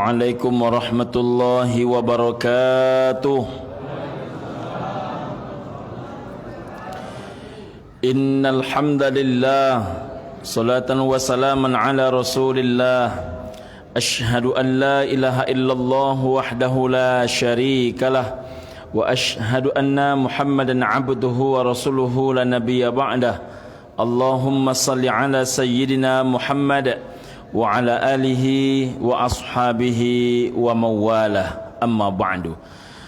Assalamualaikum warahmatullahi wabarakatuh. Innal hamdalillah, salatan wa salaman ala Rasulillah. Asyhadu an la ilaha illallah wahdahu la syarikalah wa asyhadu anna Muhammadan abduhu wa rasuluhu la nabiyya ba'dah. Allahumma salli ala sayyidina Muhammad wa ala alihi wa ashabihi wa mawalah, amma ba'du.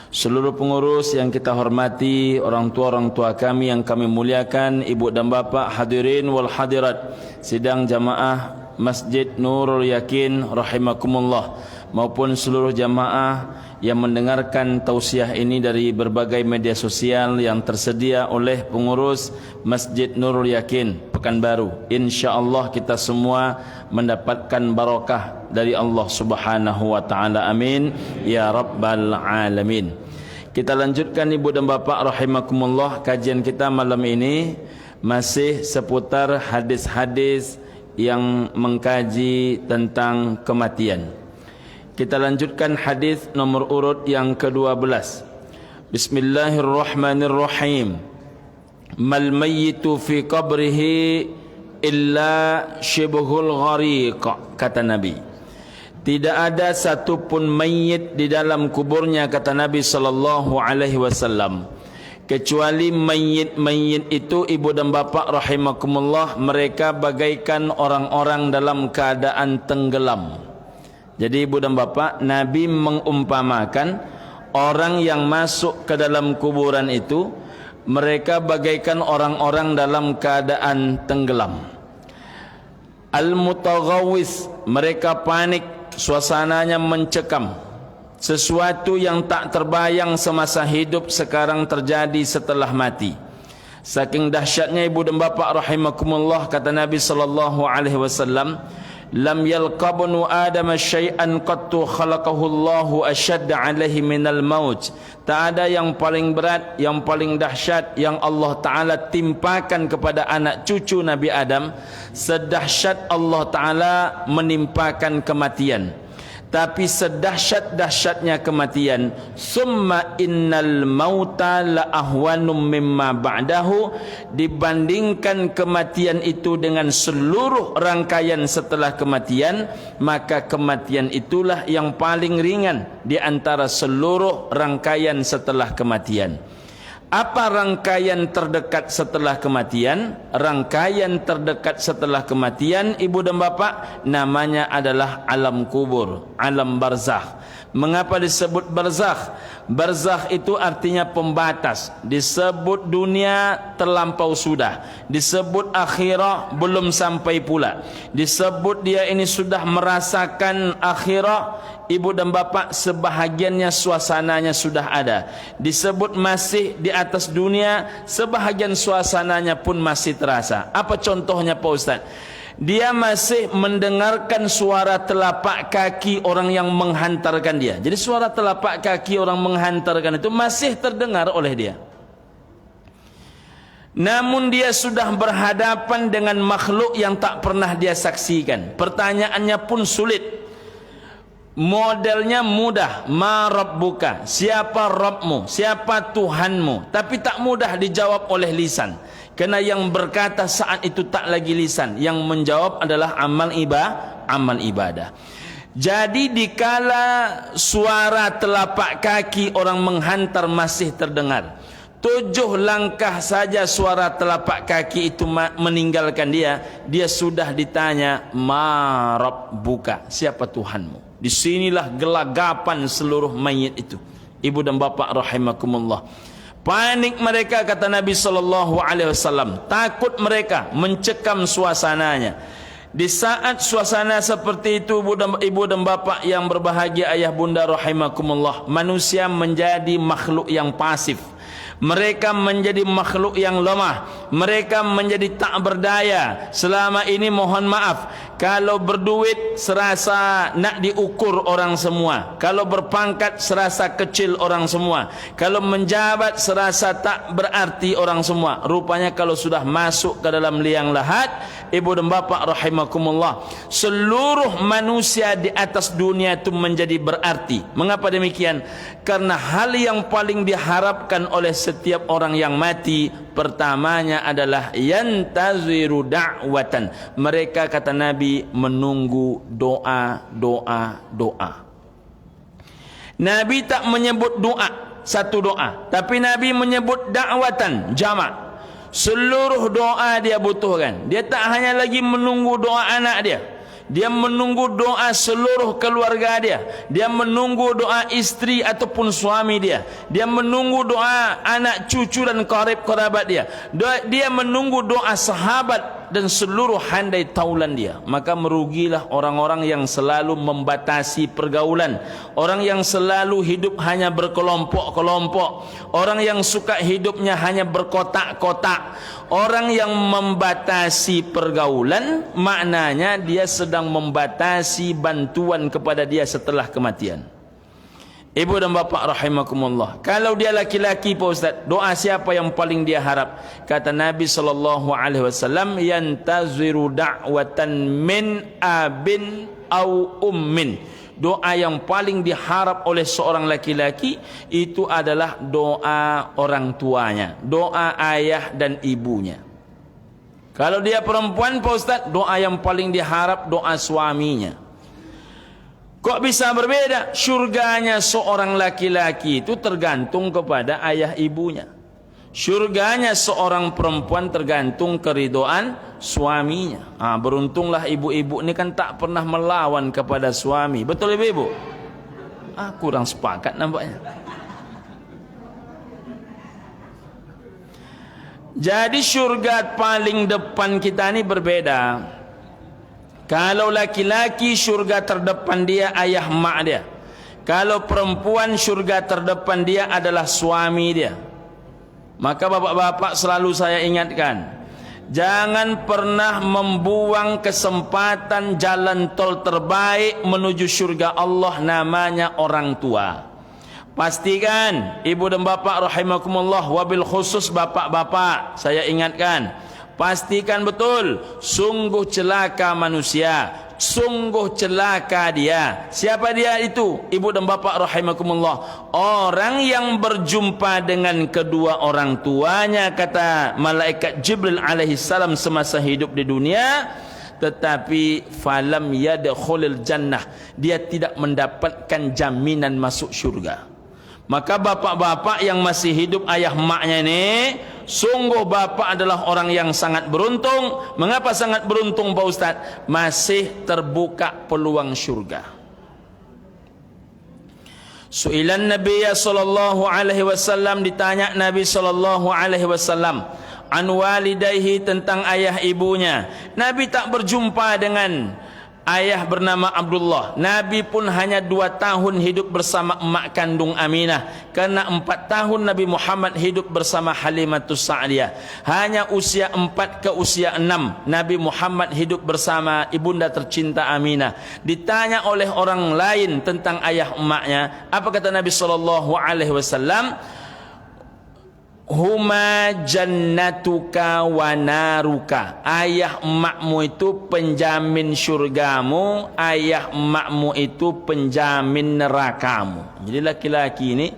Seluruh pengurus yang kita hormati, orang tua kami yang kami muliakan, ibu dan bapa, hadirin wal hadirat sidang jamaah Masjid Nurul Yakin rahimakumullah, maupun seluruh jamaah yang mendengarkan tausiah ini dari berbagai media sosial yang tersedia oleh pengurus Masjid Nurul Yakin Pekanbaru. InsyaAllah kita semua mendapatkan barakah dari Allah Subhanahu wa ta'ala. Amin ya rabbal alamin. Kita lanjutkan ibu dan bapa rahimakumullah. Kajian kita malam ini masih seputar hadis-hadis yang mengkaji tentang kematian. Kita lanjutkan hadis nomor urut yang ke-12. Bismillahirrahmanirrahim. Mal mayyitu fi qabrihi illa shibhul ghariq, kata Nabi. Tidak ada satu pun mayit di dalam kuburnya, kata Nabi sallallahu alaihi wasallam, kecuali mayit itu, ibu dan bapa rahimakumullah, mereka bagaikan orang-orang dalam keadaan tenggelam. Jadi ibu dan bapa, Nabi mengumpamakan orang yang masuk ke dalam kuburan itu, mereka bagaikan orang-orang dalam keadaan tenggelam. Al-mutaghawis, mereka panik, suasananya mencekam. Sesuatu yang tak terbayang semasa hidup sekarang terjadi setelah mati. Saking dahsyatnya ibu dan bapa rahimakumullah, kata Nabi sallallahu alaihi wasallam, lam yalqabnu adama syai'an qattu khalaqahu Allahu ashadda alaihi minal maut. Tak ada yang paling berat, yang paling dahsyat yang Allah Ta'ala timpakan kepada anak cucu Nabi Adam, sedahsyat Allah Ta'ala menimpakan kematian. Tapi sedahsyat-dahsyatnya kematian, summa innal mauta la ahwanum mimma ba'dahu, dibandingkan kematian itu dengan seluruh rangkaian setelah kematian, maka kematian itulah yang paling ringan di antara seluruh rangkaian setelah kematian. Apa rangkaian terdekat setelah kematian? Rangkaian terdekat setelah kematian, ibu dan bapa, namanya adalah alam kubur, alam barzakh. Mengapa disebut barzakh? Barzakh itu artinya pembatas. Disebut dunia terlampau sudah, disebut akhirah belum sampai pula, disebut dia ini sudah merasakan akhirah, ibu dan bapa, sebahagiannya suasananya sudah ada. Disebut masih di atas dunia, sebahagian suasananya pun masih terasa. Apa contohnya Pak Ustaz? Dia masih mendengarkan suara telapak kaki orang yang menghantarkan dia. Jadi suara telapak kaki orang menghantarkan itu masih terdengar oleh dia. Namun dia sudah berhadapan dengan makhluk yang tak pernah dia saksikan. Pertanyaannya pun sulit. Modelnya mudah, ma rabbuka, siapa Rabbmu, siapa Tuhanmu, tapi tak mudah dijawab oleh lisan. Karena yang berkata saat itu tak lagi lisan, yang menjawab adalah amal ibadah. Jadi dikala suara telapak kaki orang menghantar masih terdengar, 7 langkah saja suara telapak kaki itu meninggalkan dia, dia sudah ditanya, ma rabbuka, siapa Tuhanmu. Disinilah gelagapan seluruh mayit itu, ibu dan bapa rahimakumullah. Panik mereka, kata Nabi sallallahu alaihi wasallam, takut mereka, mencekam suasananya. Di saat suasana seperti itu, ibu dan bapa yang berbahagia, ayah bunda rahimakumullah, manusia menjadi makhluk yang pasif. Mereka menjadi makhluk yang lemah. Mereka menjadi tak berdaya. Selama ini mohon maaf, kalau berduit serasa nak diukur orang semua. Kalau berpangkat serasa kecil orang semua. Kalau menjabat serasa tak berarti orang semua. Rupanya kalau sudah masuk ke dalam liang lahat, ibu dan bapa rahimakumullah, seluruh manusia di atas dunia itu menjadi berarti. Mengapa demikian? Karena hal yang paling diharapkan oleh setiap orang yang mati, pertamanya adalah yantaziru da'watan. Mereka, kata Nabi, menunggu doa. Nabi tak menyebut doa, satu doa, tapi Nabi menyebut da'watan, jamak. Seluruh doa dia butuhkan. Dia tak hanya lagi menunggu doa anak dia, dia menunggu doa seluruh keluarga dia. Dia menunggu doa istri ataupun suami dia. Dia menunggu doa anak cucu dan kerabat dia. Dia menunggu doa sahabat dan seluruh handai taulan dia. Maka merugilah orang-orang yang selalu membatasi pergaulan, orang yang selalu hidup hanya berkelompok-kelompok, orang yang suka hidupnya hanya berkotak-kotak. Orang yang membatasi pergaulan, maknanya dia sedang membatasi bantuan kepada dia setelah kematian. Ibu dan bapa rahimakumullah, kalau dia laki-laki Pak Ustaz, doa siapa yang paling dia harap? Kata Nabi SAW, yantaziru da'watan min abin au ummin. Doa yang paling diharap oleh seorang laki-laki itu adalah doa orang tuanya, doa ayah dan ibunya. Kalau dia perempuan Pak Ustaz, doa yang paling diharap doa suaminya. Kok bisa berbeda? Syurganya seorang laki-laki itu tergantung kepada ayah ibunya. Syurganya seorang perempuan tergantung keridhaan suaminya. Beruntunglah ibu-ibu ini kan tak pernah melawan kepada suami. Betul ibu-ibu? Kurang sepakat nampaknya. Jadi syurga paling depan kita ini berbeda. Kalau laki-laki syurga terdepan dia ayah mak dia. Kalau perempuan syurga terdepan dia adalah suami dia. Maka bapak-bapak selalu saya ingatkan, jangan pernah membuang kesempatan jalan tol terbaik menuju syurga Allah, namanya orang tua. Pastikan ibu dan bapak rahimakumullah, wabil khusus bapak-bapak saya ingatkan, pastikan betul, sungguh celaka manusia, sungguh celaka dia. Siapa dia itu? Ibu dan bapak rahimakumullah, orang yang berjumpa dengan kedua orang tuanya, kata malaikat Jibril alaihissalam semasa hidup di dunia, tetapi falam yadkhulul jannah, dia tidak mendapatkan jaminan masuk syurga. Maka bapak-bapak yang masih hidup ayah maknya ini, sungguh bapak adalah orang yang sangat beruntung. Mengapa sangat beruntung Pak Ustaz? Masih terbuka peluang syurga. Su'ilan Nabi sallallahu alaihi wasallam, ditanya Nabi sallallahu alaihi wasallam an walidayhi, tentang ayah ibunya. Nabi tak berjumpa dengan ayah bernama Abdullah. Nabi pun hanya 2 tahun hidup bersama emak kandung Aminah. Karena 4 tahun Nabi Muhammad hidup bersama Halimatus Sa'diyah. Hanya usia 4 ke usia 6 Nabi Muhammad hidup bersama ibunda tercinta Aminah. Ditanya oleh orang lain tentang ayah emaknya, apa kata Nabi SAW? Huma jannatuka wa naruka. Ayah emakmu itu penjamin syurgamu, ayah emakmu itu penjamin nerakamu. Jadi laki-laki ini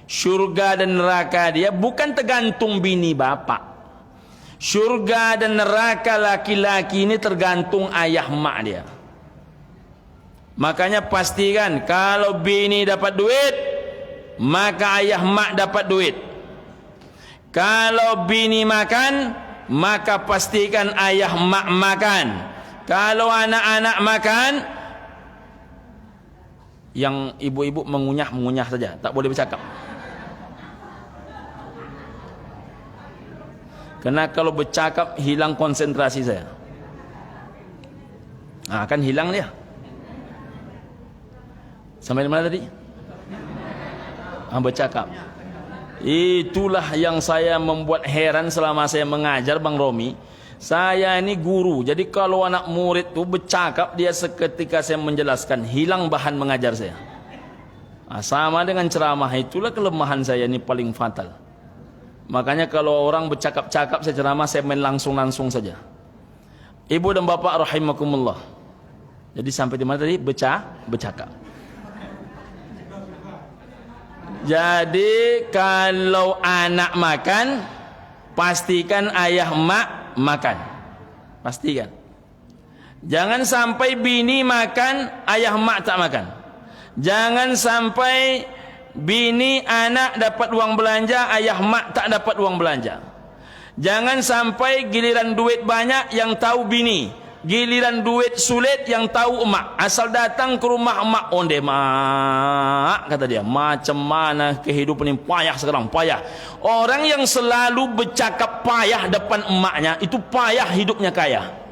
syurga dan neraka dia bukan tergantung bini bapak. Syurga dan neraka laki-laki ini tergantung ayah emak dia. Makanya pastikan kalau bini dapat duit, maka ayah emak dapat duit. Kalau bini makan, maka pastikan ayah mak makan. Kalau anak-anak makan, yang ibu-ibu mengunyah-mengunyah saja, tak boleh bercakap. Karena kalau bercakap hilang konsentrasi saya. Kan hilang dia. Sampai di mana tadi? Bercakap. Itulah yang saya membuat heran selama saya mengajar, Bang Romi. Saya ini guru, jadi kalau anak murid tu bercakap, dia seketika saya menjelaskan, hilang bahan mengajar saya. Sama dengan ceramah, itulah kelemahan saya ini paling fatal. Makanya kalau orang bercakap-cakap saya ceramah, saya main langsung-langsung saja. Ibu dan bapak rahimakumullah. Jadi sampai di mana tadi? Bercakap. Jadi kalau anak makan, pastikan ayah mak makan. Pastikan. Jangan sampai bini makan, ayah mak tak makan. Jangan sampai bini anak dapat uang belanja, ayah mak tak dapat uang belanja. Jangan sampai giliran duit banyak yang tahu bini, giliran duit sulit yang tahu emak. Asal datang ke rumah emak, onde mak, kata dia, macam mana kehidupan ini payah sekarang, payah. Orang yang selalu bercakap payah depan emaknya, itu payah hidupnya kaya.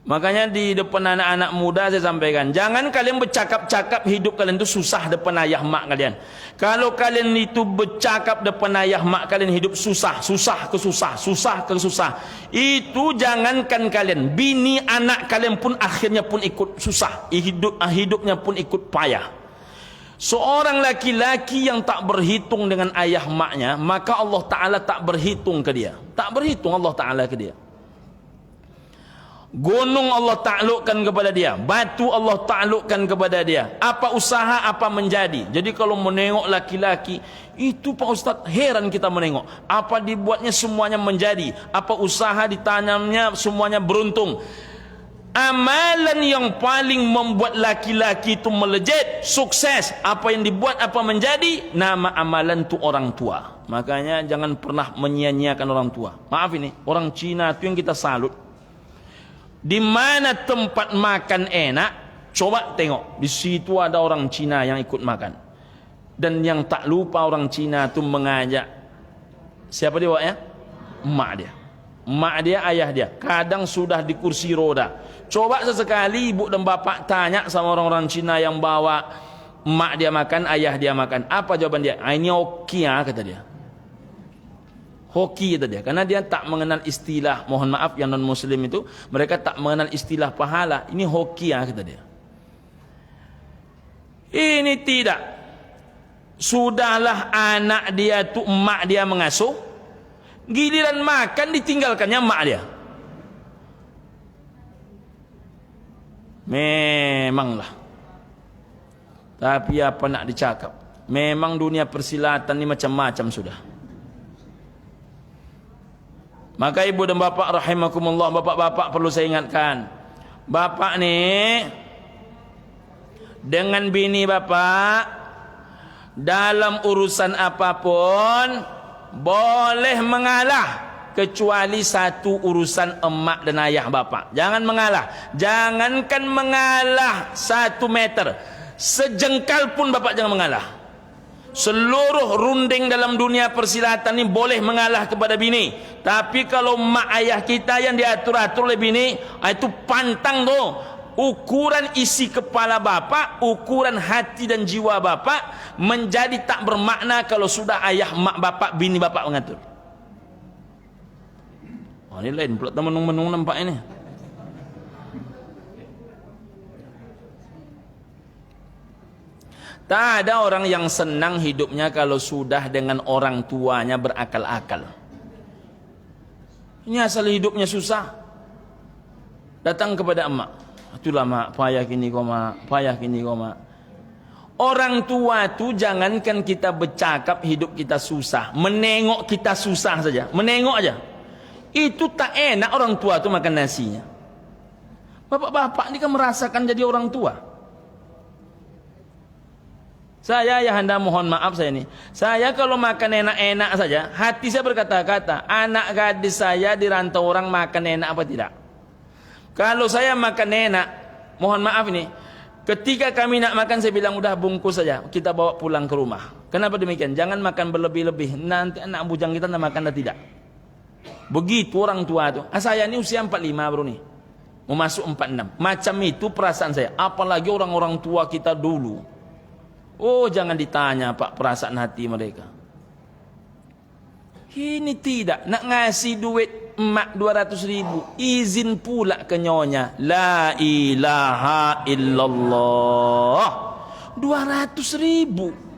Makanya di depan anak-anak muda saya sampaikan, jangan kalian bercakap-cakap hidup kalian itu susah depan ayah mak kalian. Kalau kalian itu bercakap depan ayah mak kalian hidup susah ke susah, itu jangankan kalian, bini anak kalian pun akhirnya pun ikut susah, hidupnya pun ikut payah. Seorang laki-laki yang tak berhitung dengan ayah maknya, maka Allah Ta'ala tak berhitung ke dia. Tak berhitung Allah Ta'ala ke dia. Gunung Allah taklukkan kepada dia, batu Allah taklukkan kepada dia. Apa usaha, apa menjadi. Jadi kalau menengok laki-laki itu, Pak Ustaz, heran kita menengok. Apa dibuatnya semuanya menjadi, apa usaha ditanamnya semuanya beruntung. Amalan yang paling membuat laki-laki itu melejit, sukses, apa yang dibuat, apa menjadi, nama amalan itu orang tua. Makanya jangan pernah menyia-nyiakan orang tua. Maaf ini, orang Cina itu yang kita salut. Di mana tempat makan enak, coba tengok, di situ ada orang Cina yang ikut makan. Dan yang tak lupa orang Cina itu mengajak siapa dia, Wak, ya? Emak dia. Emak dia, ayah dia. Kadang sudah di kursi roda. Coba sesekali ibu dan bapak tanya sama orang-orang Cina yang bawa emak dia makan, ayah dia makan. Apa jawaban dia? Ini oke ya, kata dia. Hoki, kata dia, karena dia tak mengenal istilah, mohon maaf yang non muslim itu, mereka tak mengenal istilah pahala. Ini hoki ya, kata dia. Ini tidak. Sudahlah anak dia tu emak dia mengasuh, giliran makan ditinggalkannya emak dia. Memanglah. Tapi apa nak dicakap, memang dunia persilatan ni macam-macam sudah. Maka ibu dan bapak rahimakumullah, bapak-bapak perlu saya ingatkan, bapak ni dengan bini bapak dalam urusan apapun boleh mengalah, kecuali satu urusan emak dan ayah bapak. Jangan mengalah. Jangankan mengalah 1 meter, sejengkal pun bapak jangan mengalah. Seluruh runding dalam dunia persilatan ini boleh mengalah kepada bini. Tapi kalau mak ayah kita yang diatur-atur oleh bini, itu pantang tu. Ukuran isi kepala bapak, ukuran hati dan jiwa bapak menjadi tak bermakna kalau sudah ayah mak bapak, bini bapak mengatur. Oh, ini lain pula teman-teman nampak ini. Tak ada orang yang senang hidupnya kalau sudah dengan orang tuanya berakal-akal. Ini asal hidupnya susah. Datang kepada emak, itulah mak, payah kini kau mak, payah kini kau mak. Orang tua tu jangankan kita bercakap hidup kita susah, menengok kita susah saja, menengok aja. Itu tak enak orang tua tu makan nasinya. Bapak-bapak ni kan merasakan jadi orang tua. Saya ayahanda mohon maaf saya ni. Saya kalau makan enak-enak saja, hati saya berkata-kata, anak gadis saya di rantau orang makan enak apa tidak? Kalau saya makan enak, mohon maaf ini, ketika kami nak makan saya bilang udah bungkus saja, kita bawa pulang ke rumah. Kenapa demikian? Jangan makan berlebih-lebih, nanti anak bujang kita nak makan dah tidak. Begitu orang tua tu. Saya ni usia 45 bro ni, mau masuk 46. Macam itu perasaan saya. Apalagi orang-orang tua kita dulu. Oh, jangan ditanya Pak perasaan hati mereka. Ini tidak. Nak ngasih duit emak 200.000. Izin pula ke nyonya. La ilaha illallah. 200.000.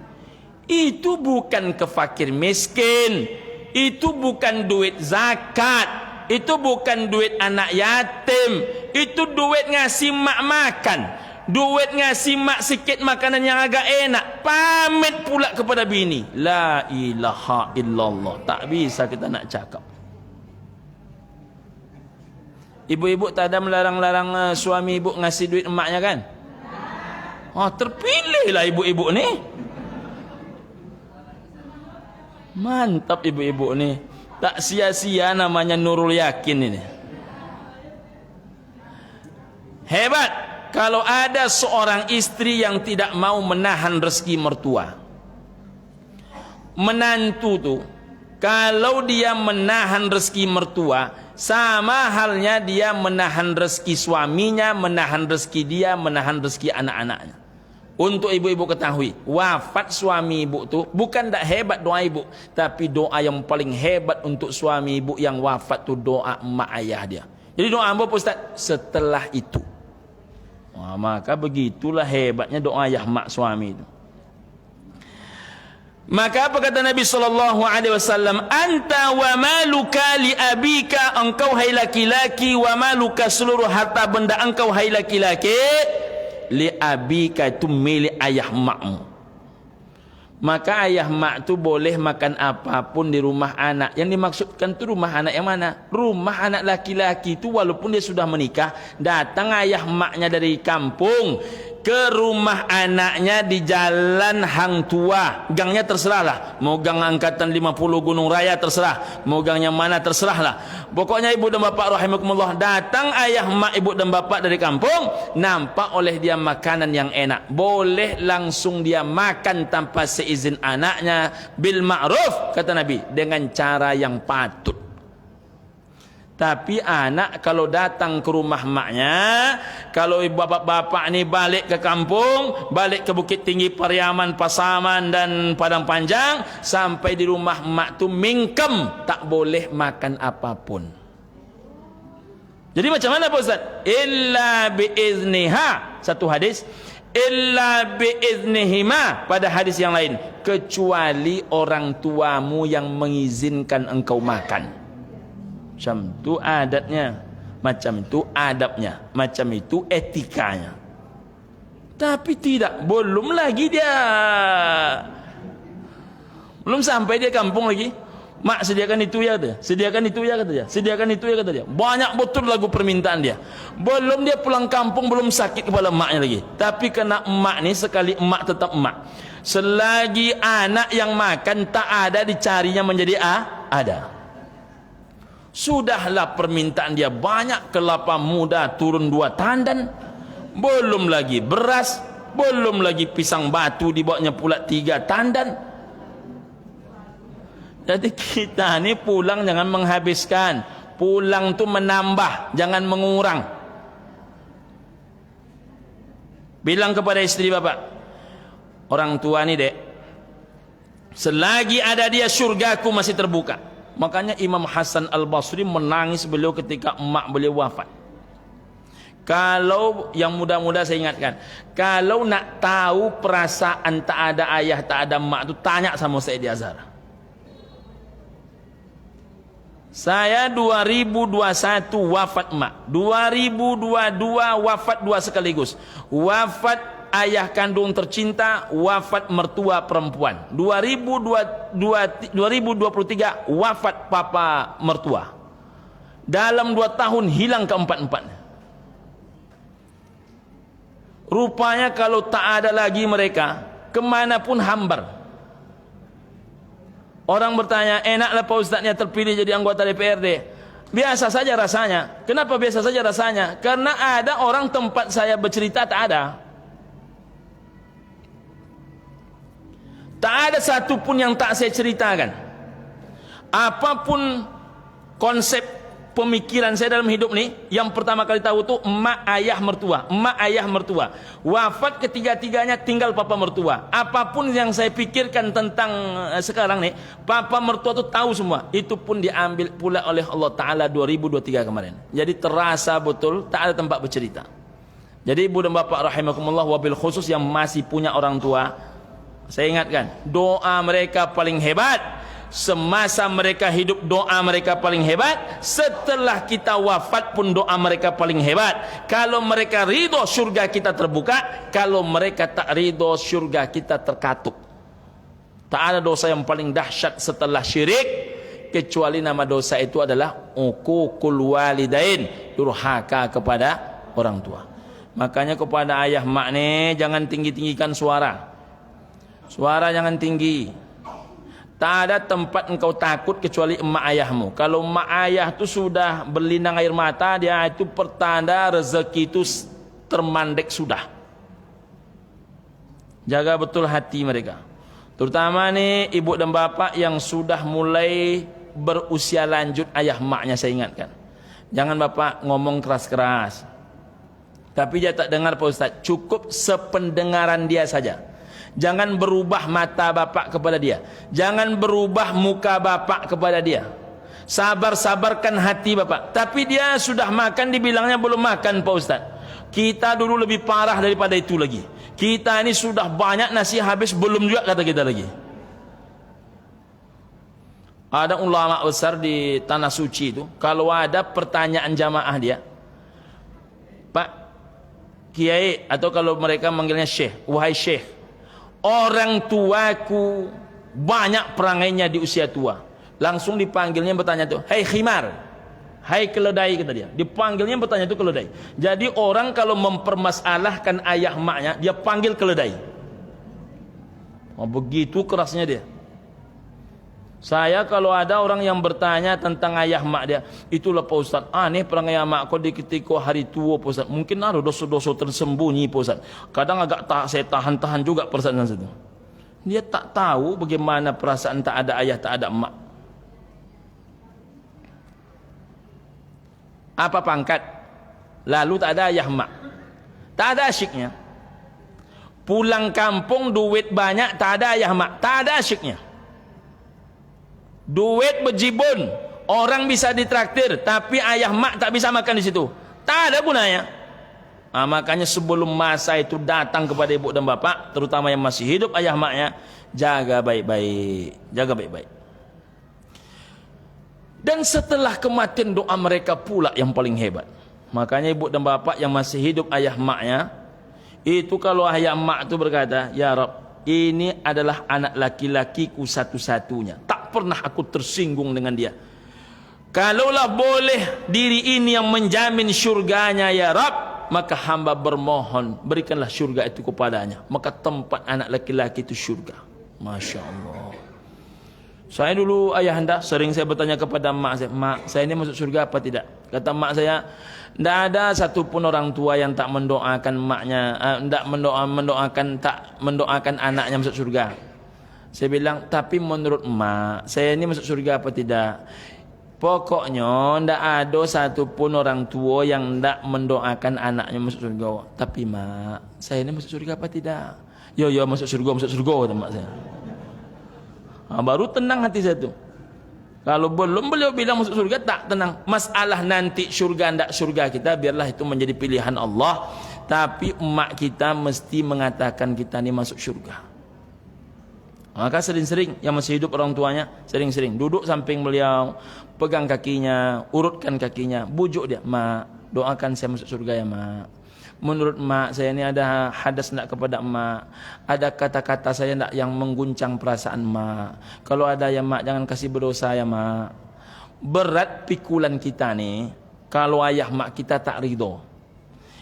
Itu bukan ke fakir miskin. Itu bukan duit zakat. Itu bukan duit anak yatim. Itu duit ngasih mak makan. Duit ngasih mak sikit makanan yang agak enak. Pamit pula kepada bini. La ilaha illallah. Tak bisa kita nak cakap. Ibu-ibu tak ada melarang-larang suami ibu ngasih duit emaknya kan? Oh, terpilihlah ibu-ibu ni. Mantap ibu-ibu ni. Tak sia-sia namanya Nurul Yakin ini. Hebat. Kalau ada seorang istri yang tidak mau menahan rezeki mertua. Menantu tu, kalau dia menahan rezeki mertua, sama halnya dia menahan rezeki suaminya, menahan rezeki dia, menahan rezeki anak-anaknya. Untuk ibu-ibu ketahui, wafat suami ibu tu bukan tak hebat doa ibu, tapi doa yang paling hebat untuk suami ibu yang wafat tu doa emak ayah dia. Jadi doa apa Ustaz? Setelah itu. Wah, maka begitulah hebatnya doa ayah mak suami itu. Maka apa kata Nabi SAW? Anta wa maluka li abika, engkau hai laki-laki, wa maluka seluruh harta benda engkau hai laki-laki, li abika itu milik ayah makmu. Maka ayah mak tu boleh makan apapun di rumah anak. Yang dimaksudkan tu rumah anak yang mana? Rumah anak laki-laki tu walaupun dia sudah menikah, datang ayah maknya dari kampung ke rumah anaknya di jalan Hang Tua. Gangnya terserahlah. Mau gang angkatan 50 Gunung Raya terserah. Mau gang yang mana terserahlah. Pokoknya ibu dan bapak rahimakumullah, datang ayah mak ibu dan bapak dari kampung, nampak oleh dia makanan yang enak. Boleh langsung dia makan tanpa seizin anaknya. Bil ma'ruf, kata Nabi, dengan cara yang patut. Tapi anak kalau datang ke rumah maknya, kalau bapak-bapak ni balik ke kampung, balik ke Bukit Tinggi, Pariaman, Pasaman dan Padang Panjang, sampai di rumah mak tu mingkem, tak boleh makan apapun. Jadi macam mana Pak Ustaz? Illa biizniha, satu hadis, illa biiznihima pada hadis yang lain, kecuali orang tuamu yang mengizinkan engkau makan. Macam itu adatnya, macam itu adabnya, macam itu etikanya. Tapi tidak, belum lagi dia, belum sampai dia kampung lagi. Mak sediakan itu ya kata dia, sediakan itu ya kata dia, sediakan itu ya kata dia. Banyak betul lagu permintaan dia. Belum dia pulang kampung, belum sakit kepala emaknya lagi. Tapi kena emak ni, sekali emak tetap emak. Selagi anak yang makan tak ada, dicarinya menjadi ada. Sudahlah permintaan dia banyak, kelapa muda turun 2 tandan, belum lagi beras, belum lagi pisang batu dibawanya pula 3 tandan. Jadi kita ni pulang jangan menghabiskan, pulang tu menambah, jangan mengurang. Bilang kepada istri bapak, orang tua ni dek, selagi ada dia syurgaku masih terbuka. Makanya Imam Hasan Al-Basri menangis beliau ketika emak beliau wafat. Kalau yang muda-muda saya ingatkan, kalau nak tahu perasaan tak ada ayah, tak ada emak tu, tanya sama Sayyidi Azhar. Saya 2021 wafat emak, 2022 wafat 2 sekaligus. Wafat ayah kandung tercinta, wafat mertua perempuan. 2023 wafat papa mertua. Dalam 2 tahun hilang keempat-empatnya. Rupanya kalau tak ada lagi mereka, kemanapun hambar. Orang bertanya, enaklah Pak Ustaznya terpilih jadi anggota DPRD. Biasa saja rasanya. Kenapa biasa saja rasanya? Karena ada orang tempat saya bercerita tak ada. Tak ada satu pun yang tak saya ceritakan. Apapun konsep pemikiran saya dalam hidup nih, yang pertama kali tahu tuh emak ayah mertua. Wafat ketiga-tiganya, tinggal papa mertua. Apapun yang saya pikirkan tentang sekarang nih, papa mertua tuh tahu semua. Itu pun diambil pula oleh Allah Ta'ala 2023 kemarin. Jadi terasa betul tak ada tempat bercerita. Jadi ibu dan bapak rahimakumullah, wabil khusus yang masih punya orang tua, saya ingatkan, doa mereka paling hebat. Semasa mereka hidup doa mereka paling hebat, setelah kita wafat pun doa mereka paling hebat. Kalau mereka ridho, surga kita terbuka. Kalau mereka tak ridho, surga kita terkatup. Tak ada dosa yang paling dahsyat setelah syirik, kecuali nama dosa itu adalah uququl walidain, durhaka kepada orang tua. Makanya kepada ayah mak nih, jangan tinggi-tinggikan suara. Suara jangan tinggi. Tak ada tempat engkau takut kecuali emak ayahmu. Kalau emak ayah itu sudah berlinang air mata, dia itu pertanda rezeki itu termandek sudah. Jaga betul hati mereka. Terutama nih ibu dan bapak yang sudah mulai berusia lanjut, ayah maknya saya ingatkan. Jangan bapak ngomong keras-keras. Tapi dia tak dengar Pak Ustaz. Cukup sependengaran dia saja. Jangan berubah mata bapak kepada dia. Jangan berubah muka bapak kepada dia. Sabar-sabarkan hati bapak. Tapi dia sudah makan, dibilangnya belum makan Pak Ustaz. Kita dulu lebih parah daripada itu lagi. Kita ini sudah banyak nasi habis, belum juga kata kita lagi. Ada ulama besar di Tanah Suci itu, kalau ada pertanyaan jamaah dia, Pak Kiai, atau kalau mereka manggilnya Syekh, wahai Syekh, orang tuaku banyak perangainya di usia tua. Langsung dipanggilnya bertanya tuh, hai khimar, hai keledai, kata dia. Dipanggilnya bertanya tuh keledai. Jadi orang kalau mempermasalahkan ayah maknya, dia panggil keledai. Oh, begitu kerasnya dia. Saya kalau ada orang yang bertanya tentang ayah mak dia, itulah Pak Ustaz, aneh perangai mak kau di ketika hari tua Pak Ustaz. Mungkin ada dosa-dosa tersembunyi Pak Ustaz. Kadang agak saya tahan-tahan juga perasaan itu. Dia tak tahu bagaimana perasaan tak ada ayah, tak ada emak. Apa pangkat? Lalu tak ada ayah mak. Tak ada asyiknya. Pulang kampung duit banyak, tak ada ayah mak. Tak ada asyiknya. Duit berjibun, orang bisa ditraktir, tapi ayah mak tak bisa makan di situ. Tak ada gunanya. Nah, makanya sebelum masa itu datang kepada ibu dan bapak, terutama yang masih hidup ayah maknya, jaga baik-baik, jaga baik-baik. Dan setelah kematian, doa mereka pula yang paling hebat. Makanya ibu dan bapak yang masih hidup ayah maknya, itu kalau ayah mak itu berkata, ya Rabb, ini adalah anak laki-lakiku satu-satunya. Tak pernah aku tersinggung dengan dia. Kalaulah boleh diri ini yang menjamin syurganya ya Rabb, maka hamba bermohon berikanlah syurga itu kepadanya. Maka tempat anak laki-laki itu syurga. Masya Allah. Saya dulu ayahanda sering saya bertanya kepada mak saya ini masuk surga apa tidak? Kata mak saya, tidak ada satupun orang tua yang tak mendoakan maknya, tak mendoakan anaknya masuk surga. Saya bilang, tapi menurut mak, saya ini masuk surga apa tidak? Pokoknya tidak ada satupun orang tua yang tidak mendoakan anaknya masuk surga. Tapi mak, saya ini masuk surga apa tidak? Yo masuk surga kata mak saya. Baru tenang hati saya tu. Kalau belum beliau bilang masuk surga, tak tenang. Masalah nanti surga tidak surga kita, biarlah itu menjadi pilihan Allah. Tapi emak kita mesti mengatakan kita ni masuk surga. Maka sering-sering yang masih hidup orang tuanya, sering-sering duduk samping beliau, pegang kakinya, urutkan kakinya, bujuk dia, mak, doakan saya masuk surga ya mak. Menurut mak saya ini ada hadas nak kepada mak, ada kata-kata saya nak yang mengguncang perasaan mak. Kalau ada ya mak, jangan kasih berdosa ya mak. Berat pikulan kita nih kalau ayah mak kita tak ridho.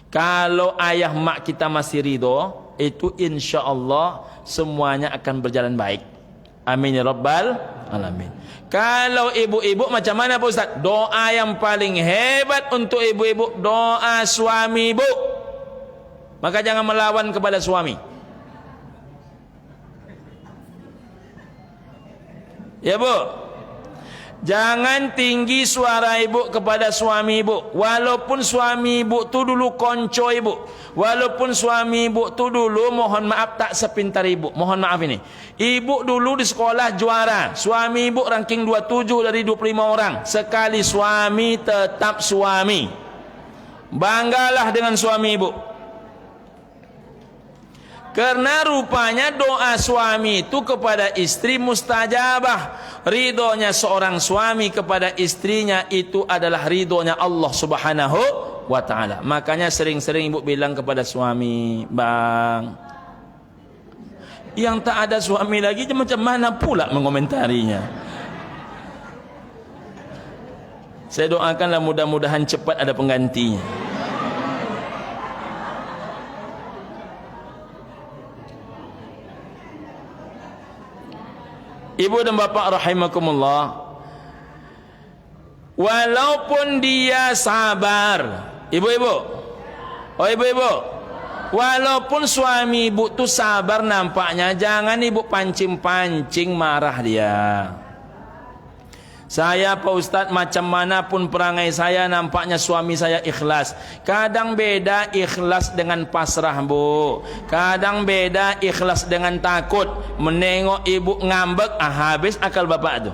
Kalau ayah mak kita masih ridho, itu insya Allah semuanya akan berjalan baik. Amin ya Rabbal Alamin. Kalau ibu-ibu macam mana Pak Ustaz? Doa yang paling hebat untuk ibu-ibu, doa suami ibu. Maka jangan melawan kepada suami. Ya Bu. Jangan tinggi suara ibu kepada suami ibu. Walaupun suami ibu tu dulu konco ibu. Walaupun suami ibu tu dulu mohon maaf tak sepintar ibu. Mohon maaf ini. Ibu dulu di sekolah juara. Suami ibu ranking 27 dari 25 orang. Sekali suami tetap suami. Banggalah dengan suami ibu. Karena rupanya doa suami itu kepada istri mustajabah. Ridhonya seorang suami kepada istrinya itu adalah ridhonya Allah Subhanahu wa ta'ala. Makanya sering-sering ibu bilang kepada suami, bang, yang tak ada suami lagi macam mana pula mengomentarinya. Saya doakanlah mudah-mudahan cepat ada penggantinya. Ibu dan bapak rahimakumullah, walaupun dia sabar, ibu-ibu, oh ibu-ibu, walaupun suami ibu tu sabar nampaknya, jangan ibu pancing-pancing marah dia. Saya Pak Ustadz, macam manapun perangai saya, nampaknya suami saya ikhlas. Kadang beda ikhlas dengan pasrah bu. Kadang beda ikhlas dengan takut. Menengok ibu ngambek, habis akal bapak tu.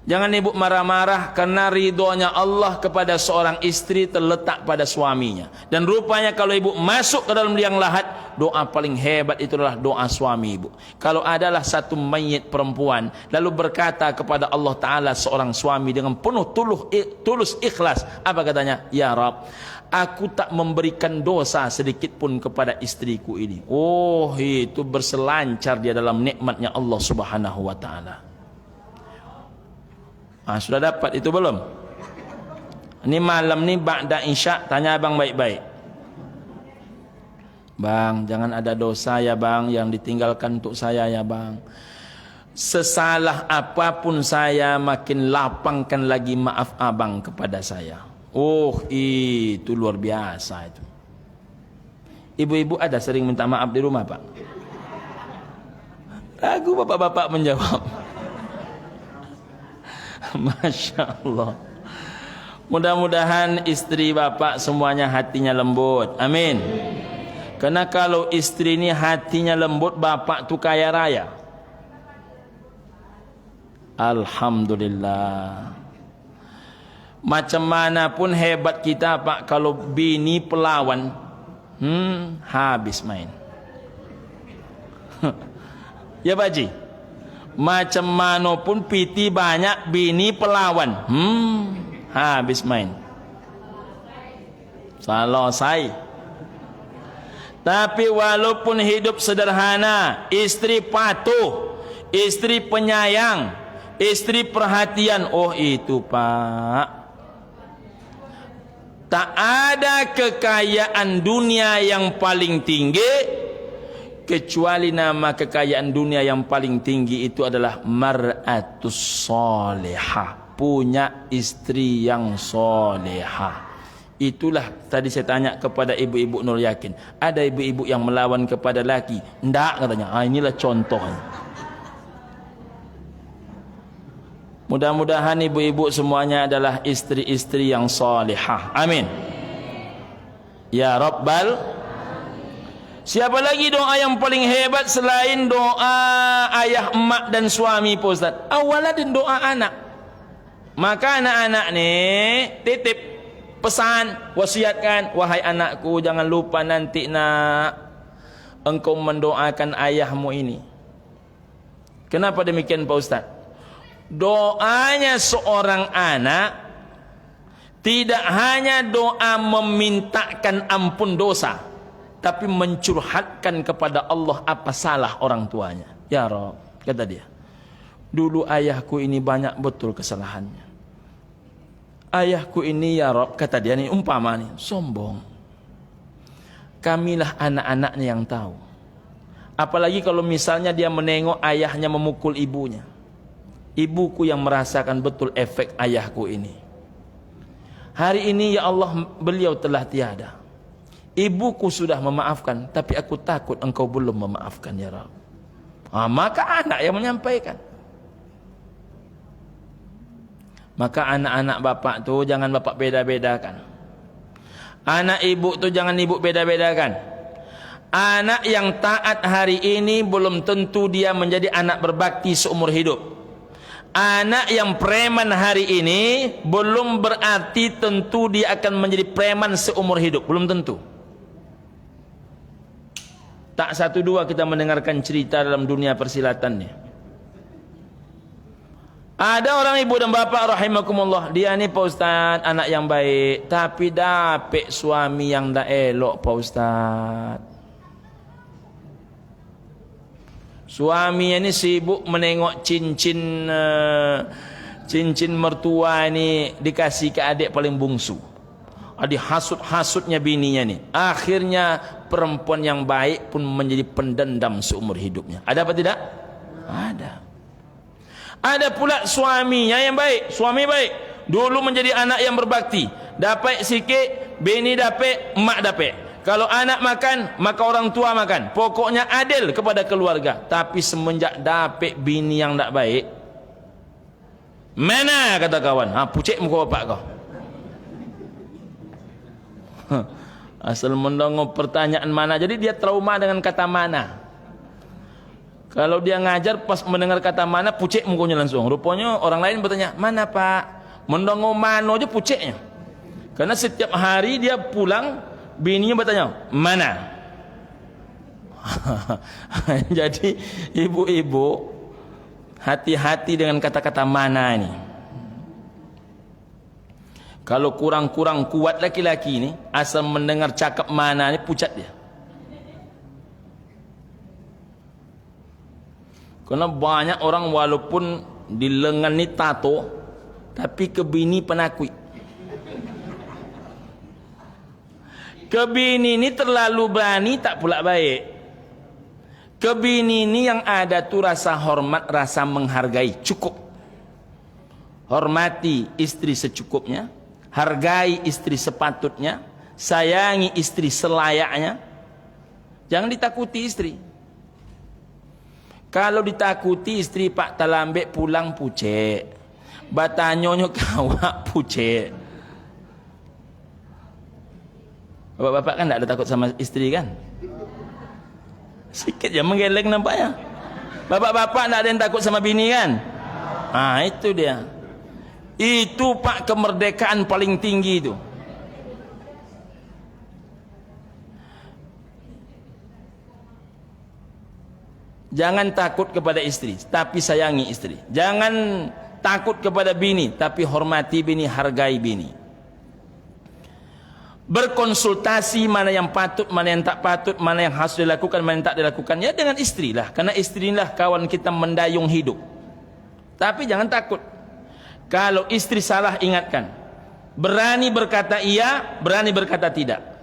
Jangan ibu marah-marah, karena ridhonya Allah kepada seorang istri terletak pada suaminya. Dan rupanya kalau ibu masuk ke dalam liang lahat, doa paling hebat itu adalah doa suami ibu. Kalau adalah satu mayit perempuan lalu berkata kepada Allah Ta'ala seorang suami dengan penuh tulus ikhlas, apa katanya? Ya Rab, aku tak memberikan dosa sedikit pun kepada istriku ini. Oh, itu berselancar dia dalam nikmatnya Allah Subhanahu wa Ta'ala. Sudah dapat itu belum? Ini malam ni ba'da isya, tanya abang baik-baik. Bang, jangan ada dosa ya bang yang ditinggalkan untuk saya ya bang. Sesalah apapun saya, makin lapangkan lagi maaf abang kepada saya. Oh, itu luar biasa itu. Ibu-ibu ada sering minta maaf di rumah pak? Ragu bapak-bapak menjawab. Masya Allah. Mudah-mudahan istri bapak semuanya hatinya lembut. Amin. Karena kalau istri ini hatinya lembut, bapak tu kaya raya. Alhamdulillah. Macam mana pun hebat kita pak, kalau bini pelawan, habis main. Ya baji. Macam mana pun piti banyak, bini pelawan, habis main. Selesai. Tapi walaupun hidup sederhana, istri patuh, istri penyayang, istri perhatian, oh itu pak, tak ada kekayaan dunia yang paling tinggi kecuali nama kekayaan dunia yang paling tinggi itu adalah mar'atus solehah, punya istri yang solehah. Itulah tadi saya tanya kepada ibu-ibu Nur Yakin, ada ibu-ibu yang melawan kepada laki? Enggak katanya. Inilah contohnya. Mudah-mudahan ibu-ibu semuanya adalah istri-istri yang solehah. Amin ya Rabbal. Siapa lagi doa yang paling hebat selain doa ayah, emak dan suami Pak Ustaz? Awalan doa anak. Maka anak-anak ni titip pesan, wasiatkan, wahai anakku, jangan lupa nanti nak engkau mendoakan ayahmu ini. Kenapa demikian Pak Ustaz? Doanya seorang anak tidak hanya doa memintakan ampun dosa, tapi mencurhatkan kepada Allah apa salah orang tuanya. Ya Rabb, kata dia, dulu ayahku ini banyak betul kesalahannya. Ayahku ini ya Rabb, kata dia ni umpama ni, sombong. Kamilah anak-anaknya yang tahu. Apalagi kalau misalnya dia menengok ayahnya memukul ibunya. Ibuku yang merasakan betul efek ayahku ini. Hari ini ya Allah beliau telah tiada. Ibuku sudah memaafkan, tapi aku takut engkau belum memaafkan ya Rabb. Maka anak yang menyampaikan. Maka anak-anak bapak tu jangan bapak beda-bedakan. Anak ibu tu jangan ibu beda-bedakan. Anak yang taat hari ini belum tentu dia menjadi anak berbakti seumur hidup. Anak yang preman hari ini belum berarti tentu dia akan menjadi preman seumur hidup. Belum tentu. Tak satu dua kita mendengarkan cerita dalam dunia persilatan ni. Ada orang ibu dan bapa rahimakumullah, dia ni Pak Ustaz anak yang baik, tapi dapet suami yang dah elok Pak Ustaz. Suaminya ni sibuk menengok cincin mertua ni dikasih ke adik paling bungsu. Adik hasut-hasutnya bininya ni. Akhirnya perempuan yang baik pun menjadi pendendam seumur hidupnya. Ada apa tidak? Ada. Ada pula suaminya yang baik, suami baik. Dulu menjadi anak yang berbakti. Dapat sikit, bini dapat, mak dapat. Kalau anak makan, maka orang tua makan. Pokoknya adil kepada keluarga. Tapi semenjak dapat bini yang tak baik, mana kata kawan? Pucik muka bapak kau. Asal mendengar pertanyaan mana. Jadi dia trauma dengan kata mana. Kalau dia ngajar pas mendengar kata mana, pucik mukanya langsung. Rupanya orang lain bertanya, mana pak? Mendengar mana aja puciknya. Karena setiap hari dia pulang, bininya bertanya, mana? Jadi ibu-ibu hati-hati dengan kata-kata mana ini. Kalau kurang-kurang kuat laki-laki ini, asal mendengar cakap mana ini, pucat dia. Karena banyak orang walaupun di lengan ni tato, tapi ke bini penakut. Ke bini ni terlalu berani tak pula baik. Ke bini ni yang ada tu rasa hormat, rasa menghargai, cukup. Hormati istri secukupnya, hargai istri sepatutnya, sayangi istri selayaknya. Jangan ditakuti istri. Kalau ditakuti istri pak talambek pulang pucek, batanyonyo kawak pucek. Bapak-bapak kan tak ada takut sama istri kan? Sikit je menggeleng nampaknya. Bapak-bapak tak ada yang takut sama bini kan? Itu dia. Itu pak kemerdekaan paling tinggi itu. Jangan takut kepada istri, tapi sayangi istri. Jangan takut kepada bini, tapi hormati bini, hargai bini. Berkonsultasi mana yang patut, mana yang tak patut, mana yang harus dilakukan, mana yang tak dilakukan. Ya dengan istri lah, karena istri lah kawan kita mendayung hidup. Tapi jangan takut. Kalau istri salah, ingatkan. Berani berkata iya, berani berkata tidak.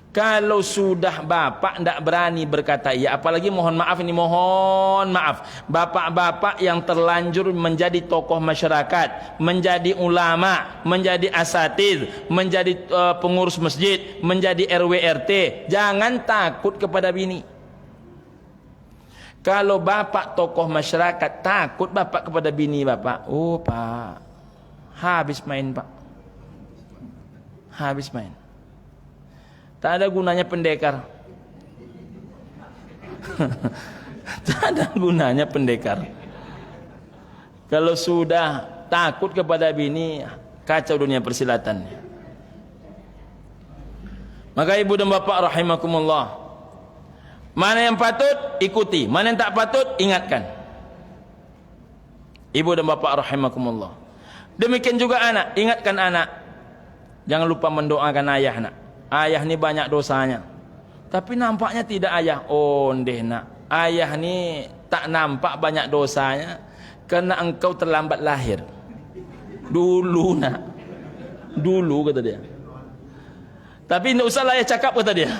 Kalau sudah bapak tidak berani berkata iya, apalagi mohon maaf ini, mohon maaf, bapak-bapak yang terlanjur menjadi tokoh masyarakat, menjadi ulama, menjadi asatidz, menjadi pengurus masjid, menjadi RW RT, jangan takut kepada bini. Kalau bapak tokoh masyarakat takut bapak kepada bini bapak, oh pak, habis main pak, habis main. Tak ada gunanya pendekar. Tak ada gunanya pendekar. Kalau sudah takut kepada bini, kacau dunia persilatan. Maka ibu dan bapak rahimakumullah, mana yang patut ikuti, mana yang tak patut ingatkan. Ibu dan bapak rahimakumullah. Demikian juga anak, ingatkan anak. Jangan lupa mendoakan ayah nak. Ayah ni banyak dosanya, tapi nampaknya tidak ayah. Oh ndeh nak, ayah ni tak nampak banyak dosanya karena engkau terlambat lahir. Dulu nak, dulu kata dia. Tapi tidak usah ayah cakap kata dia.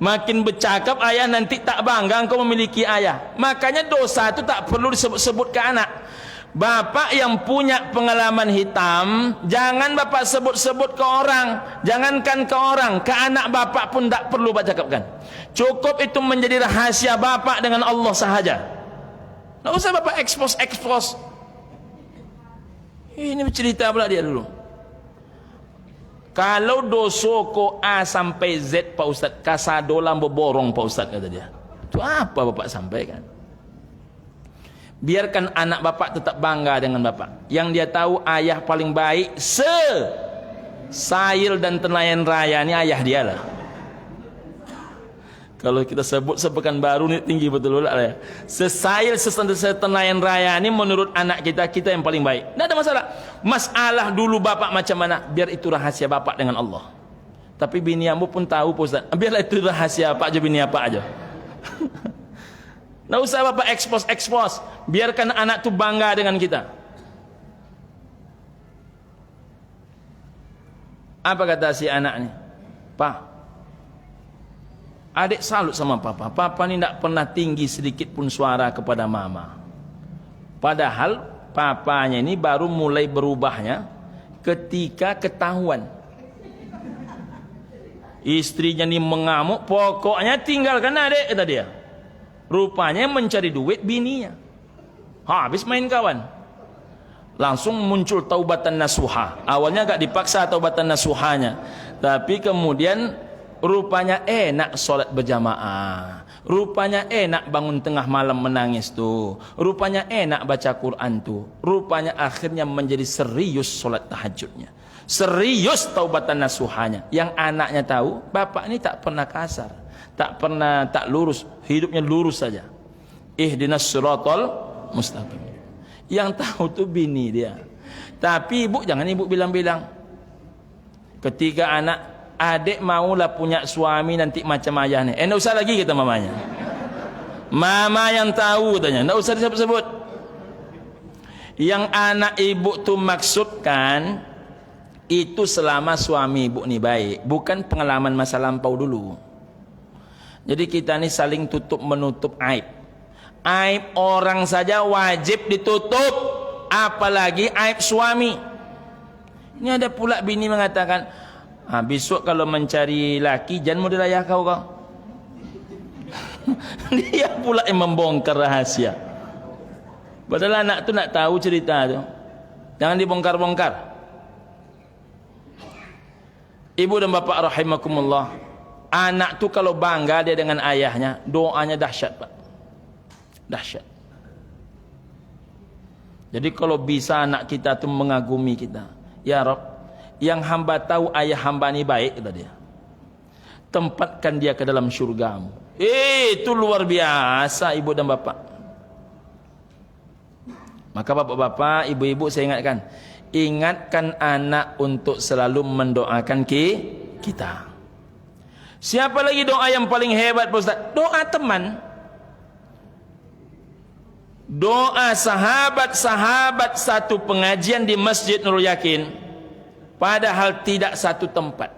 Makin bercakap ayah nanti tak bangga engkau memiliki ayah. Makanya dosa itu tak perlu disebut-sebut ke anak. Bapak yang punya pengalaman hitam, jangan bapak sebut-sebut ke orang. Jangankan ke orang, ke anak bapak pun tak perlu bapak cakapkan. Cukup itu menjadi rahasia bapak dengan Allah sahaja. Tak usah bapak expose. Ini cerita pula dia dulu. Kalau dosoko A sampai Z Pak Ustaz, kasadolam berborong Pak Ustaz, kata dia. Itu apa bapak sampaikan? Biarkan anak bapak tetap bangga dengan bapak. Yang dia tahu ayah paling baik Sail dan Tenayan Raya ini ayah dia lah. Kalau kita sebut Pekanbaru ini tinggi betul lah ya. Sesail Setenayan Raya ini menurut anak kita yang paling baik. Tidak ada masalah. Masalah dulu bapak macam mana, biar itu rahasia bapak dengan Allah. Tapi bini ambu pun tahu Pak Ustaz. Biarlah itu rahasia apa aja, bini apa aja. Nggak usah bapak expose. Biarkan anak tu bangga dengan kita. Apa kata si anak ni? Pak, adik salut sama papa. Papa ni tak pernah tinggi sedikit pun suara kepada mama. Padahal papanya ini baru mulai berubahnya ketika ketahuan istrinya ni mengamuk. Pokoknya tinggalkan adik, kata dia. Rupanya mencari duit bininya. Habis main kawan. Langsung muncul taubatan nasuha. Awalnya agak dipaksa taubatan nasuhanya, tapi kemudian rupanya enak solat berjamaah, rupanya enak bangun tengah malam menangis tu, rupanya enak baca Quran tu, rupanya akhirnya menjadi serius solat tahajudnya, serius taubatan nasuhanya. Yang anaknya tahu bapak ini tak pernah kasar, tak lurus, hidupnya lurus saja. Ihdinas siratal mustaqim. Yang tahu tu bini dia. Tapi ibu jangan ibu bilang-bilang. Ketika adik maulah punya suami nanti macam ayah ni. Enggak usah lagi kata mamanya. Mama yang tahu katanya, enggak usah disebut-sebut. Yang anak ibu tu maksudkan itu selama suami ibu ni baik, bukan pengalaman masa lampau dulu. Jadi kita ni saling tutup menutup aib. Aib orang saja wajib ditutup, apalagi aib suami. Ini ada pula bini mengatakan, besok kalau mencari laki jangan model ayah kau. Dia pula yang membongkar rahasia. Padahal anak tu nak tahu cerita tu. Jangan dibongkar-bongkar. Ibu dan bapak rahimakumullah, anak tu kalau bangga dia dengan ayahnya, doanya dahsyat Pak. Dahsyat. Jadi kalau bisa anak kita tu mengagumi kita, ya Rabb, yang hamba tahu ayah hamba ni baik, kata dia, tempatkan dia ke dalam syurgamu. Itu luar biasa ibu dan bapak. Maka bapak-bapak, ibu-ibu, saya ingatkan anak untuk selalu mendoakan kita. Siapa lagi doa yang paling hebat Pak Ustaz? Doa teman. Doa sahabat-sahabat satu pengajian di Masjid Nurul Yakin, padahal tidak satu tempat.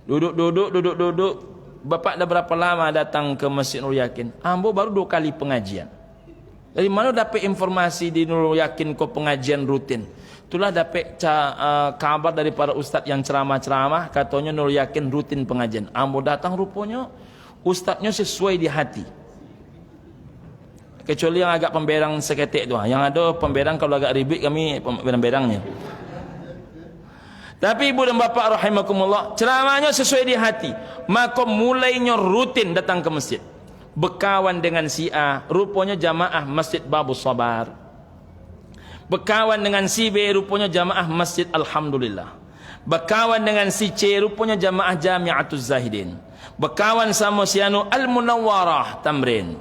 Duduk. Bapak dah berapa lama datang ke Masjid Nurul Yakin? Ambo baru 2 kali pengajian. Dari mana dapat informasi di Nurul Yakin kau pengajian rutin? Itulah dapat kabar dari para ustaz yang ceramah-ceramah, katanya Nurul Yakin rutin pengajian. Ambo datang, rupanya ustaznya sesuai di hati. Kecuali yang agak pemberang seketik tu. Yang ada pemberang kalau agak ribet kami pemberang-berangnya. Tapi ibu dan bapak rahimakumullah, ceramahnya sesuai di hati. Maka mulainya rutin datang ke masjid. Berkawan dengan si A, rupanya jamaah Masjid Babus Sabar. Berkawan dengan si B, rupanya jamaah Masjid Alhamdulillah. Berkawan dengan si C, rupanya jamaah Jami'atuz Zahidin. Berkawan sama si anu Al-Munawwarah Tamrin.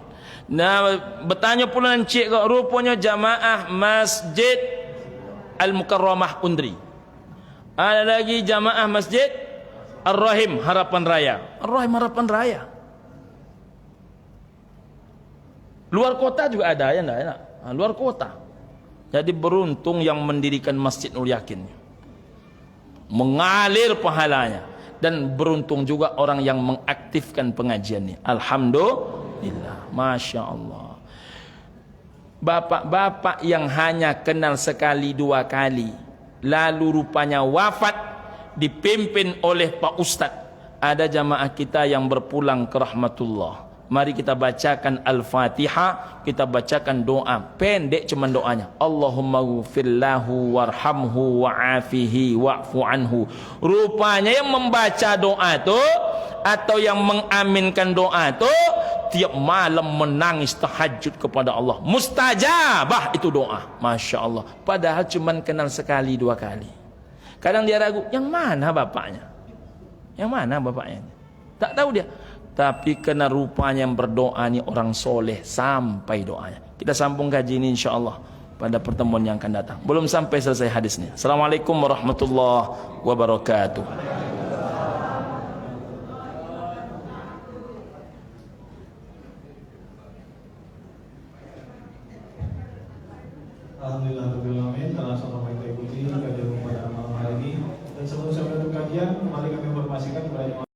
Nah, bertanya pula encik kok, rupanya jamaah Masjid Al-Mukarramah Undri. Ada lagi jamaah Masjid Ar-Rahim Harapan Raya. Ar-Rahim Harapan Raya. Luar kota juga ada, ya enggak? Luar kota. Jadi beruntung yang mendirikan Masjid Nurul Yakin. Mengalir pahalanya. Dan beruntung juga orang yang mengaktifkan pengajian ini. Alhamdulillah. Masya Allah. Bapak-bapak yang hanya kenal sekali 2 kali, lalu rupanya wafat, dipimpin oleh Pak Ustadz. Ada jamaah kita yang berpulang ke rahmatullah. Mari kita bacakan Al-Fatihah, kita bacakan doa. Pendek cuman doanya. Allahumma ghfirlahu warhamhu wa'afihi wa'fu anhu. Rupanya yang membaca doa itu atau yang mengaminkan doa itu tiap malam menangis tahajud kepada Allah. Mustajabah itu doa. Masya Allah. Padahal cuman kenal sekali dua kali. Kadang dia ragu, yang mana bapaknya? Yang mana bapaknya? Tak tahu dia. Tapi kena rupanya yang berdoa ni orang soleh sampai doanya. Kita sambung kaji ini insyaAllah pada pertemuan yang akan datang. Belum sampai selesai hadisnya. Assalamualaikum warahmatullahi wabarakatuh. Alhamdulillahirrahmanirrahim. Telah sama kita ikuti kajian pada malam hari ini. Dan sebelum saya menutup kajian, mari kami informasikan kepada